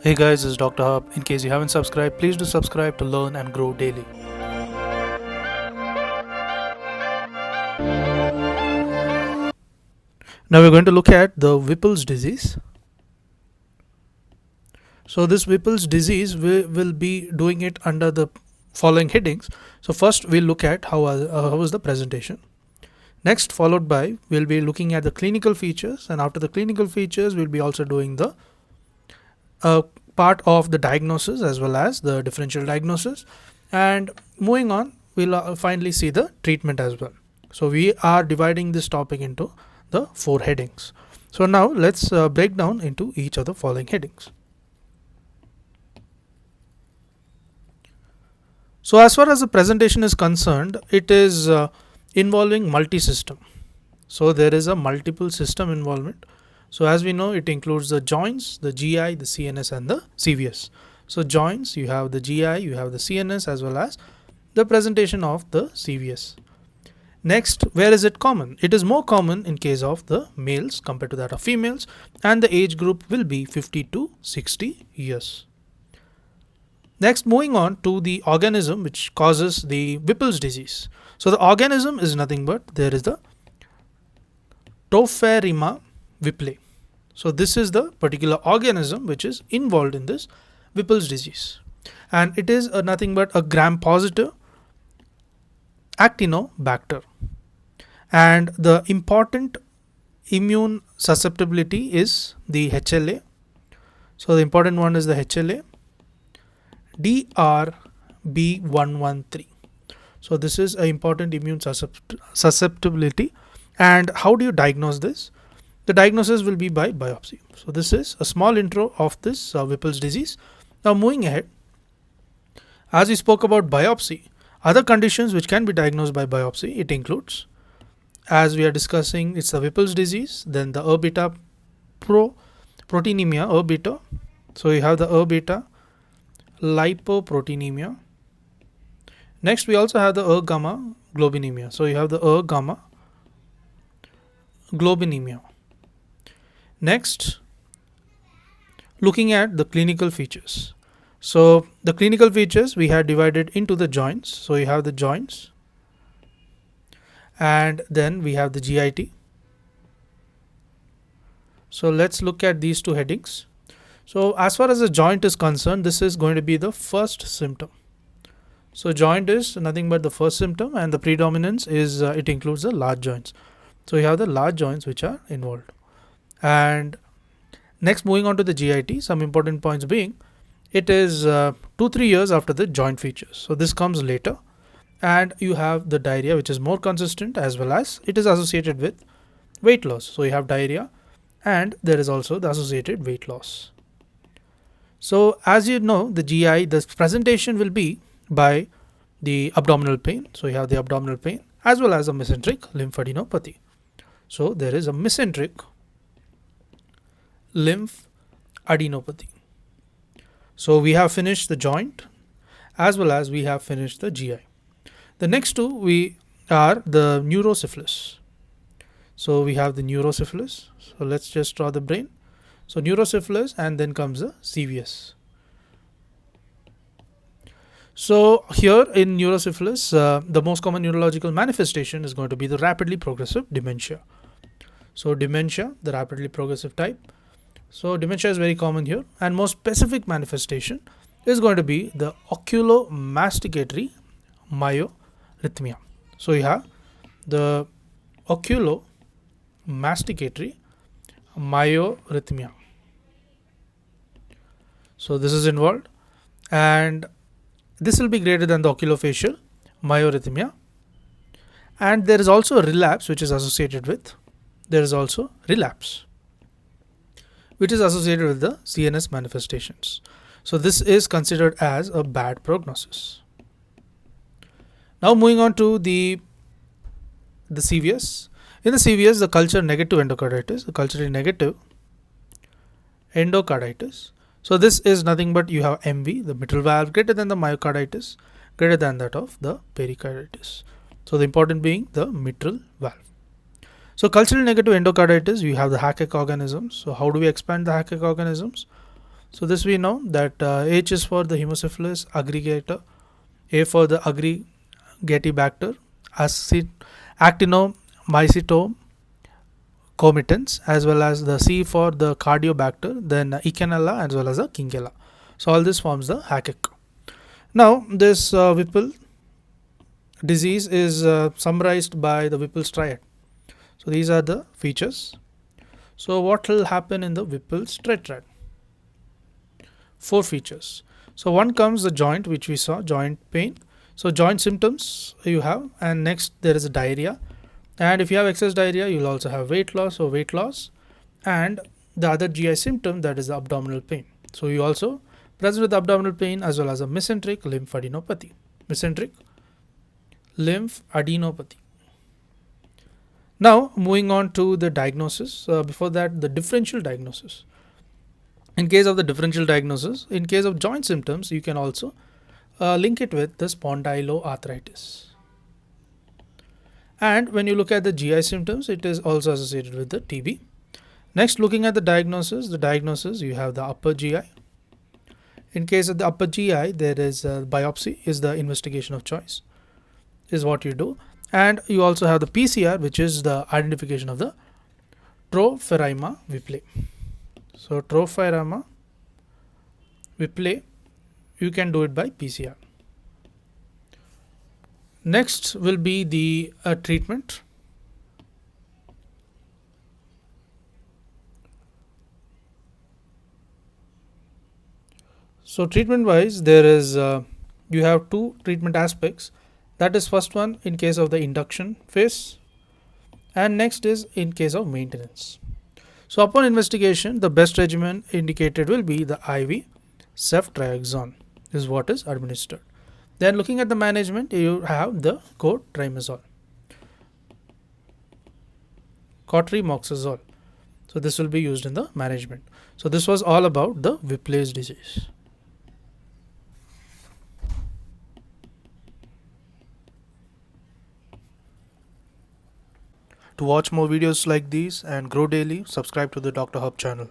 Hey guys, this is Dr. Hub. In case you haven't subscribed, please do subscribe to learn and grow daily. Now we're going to look at the Whipples disease. So this Whipples disease, we will be doing it under the following headings. So first we'll look at how is the presentation. Next, followed by, we'll be looking at the clinical features, and after the clinical features, we'll be also doing the part of the diagnosis as well as the differential diagnosis, and moving on, we'll finally see the treatment as well. So we are dividing this topic into the 4 headings. So now let's break down into each of the following headings. So as far as the presentation is concerned, it is involving multi-system. So there is a multiple system involvement. So as we know, it includes the joints, the GI, the CNS and the CVS. So joints, you have the GI, you have the CNS as well as the presentation of the CVS. Next, where is it common? It is more common in case of the males compared to that of females, and the age group will be 50 to 60 years. Next, moving on to the organism which causes the Whipples disease. So the organism is nothing but there is the Topherema Whipple. So this is the particular organism which is involved in this Whipples disease, and it is nothing but a gram-positive actinobacter, and the important immune susceptibility is the HLA. So the important one is the HLA DRB113. So this is an important immune susceptibility. And how do you diagnose this? The diagnosis will be by biopsy. So this is a small intro of this Whipples disease. Now moving ahead, as we spoke about biopsy, other conditions which can be diagnosed by biopsy, it includes, as we are discussing, it's the Whipples disease, then the beta proteinemia, beta. So you have the beta lipoproteinemia. Next, we also have the gamma globinemia. So you have the gamma globinemia. Next, looking at the clinical features. So the clinical features we had divided into the joints. So you have the joints, and then we have the GIT. So let's look at these 2 headings. So as far as the joint is concerned, this is going to be the first symptom. So joint is nothing but the first symptom, and the predominance is it includes the large joints. So you have the large joints which are involved. And next, moving on to the GIT, some important points being, it is 2-3 years after the joint features. So this comes later, and you have the diarrhea which is more consistent, as well as it is associated with weight loss. So you have diarrhea, and there is also the associated weight loss. So as you know, the GI, the presentation will be by the abdominal pain. So you have the abdominal pain as well as a mesenteric lymphadenopathy. So there is a mesenteric lymphadenopathy. So we have finished the joint as well as we have finished the GI. The next 2 we are the neurosyphilis. So we have the neurosyphilis. So let's just draw the brain. So neurosyphilis, and then comes the CVS. So here in neurosyphilis, the most common neurological manifestation is going to be the rapidly progressive dementia. So dementia, the rapidly progressive type. So dementia is very common here, and most specific manifestation is going to be the oculomasticatory myorrhythmia. So you have the oculomasticatory myorrhythmia. So this is involved, and this will be greater than the oculofacial myorrhythmia. And there is also a relapse which is associated with, which is associated with the CNS manifestations. So this is considered as a bad prognosis. Now moving on to the CVS. In the CVS, the culture negative endocarditis, the culturally negative endocarditis. So this is nothing but you have MV, the mitral valve, greater than the myocarditis, greater than that of the pericarditis. So the important being the mitral valve. So culturally negative endocarditis, you have the Hackett organisms. So how do we expand the Hackett organisms? So this we know that H is for the hemosyphilis aggregator, A for the aggregatibacter, actinomycetom comitans, as well as the C for the cardiobacter, then Echinella as well as the Kingella. So all this forms the HACCP. Now this Whipple disease is summarized by the Whipple's triad. So these are the features. So what will happen in the Whipple's triad? 4 features. So one comes the joint, which we saw, joint pain. So joint symptoms you have, and next there is a diarrhea, and if you have excess diarrhea you will also have weight loss or weight loss, and the other GI symptom, that is the abdominal pain. So you also present with abdominal pain as well as a mesenteric lymphadenopathy. Mesenteric lymphadenopathy. Now moving on to the diagnosis. Before that, the differential diagnosis. In case of the differential diagnosis, in case of joint symptoms, you can also link it with the spondyloarthritis. And when you look at the GI symptoms, it is also associated with the TB. Next, looking at the diagnosis you have the upper GI. In case of the upper GI, there is biopsy is the investigation of choice, is what you do. And you also have the PCR, which is the identification of the Trophairima Whipple. So Trophairima Whipple, you can do it by PCR. Next will be the treatment. So treatment wise, there is you have 2 treatment aspects. That is, first one in case of the induction phase, and next is in case of maintenance. So upon investigation, the best regimen indicated will be the IV ceftriaxone is what is administered. Then looking at the management, you have the cotrimazole, cotrimoxazole. So this will be used in the management. So this was all about the Whipple's disease. To watch more videos like these and grow daily, subscribe to the Dr. Hub channel.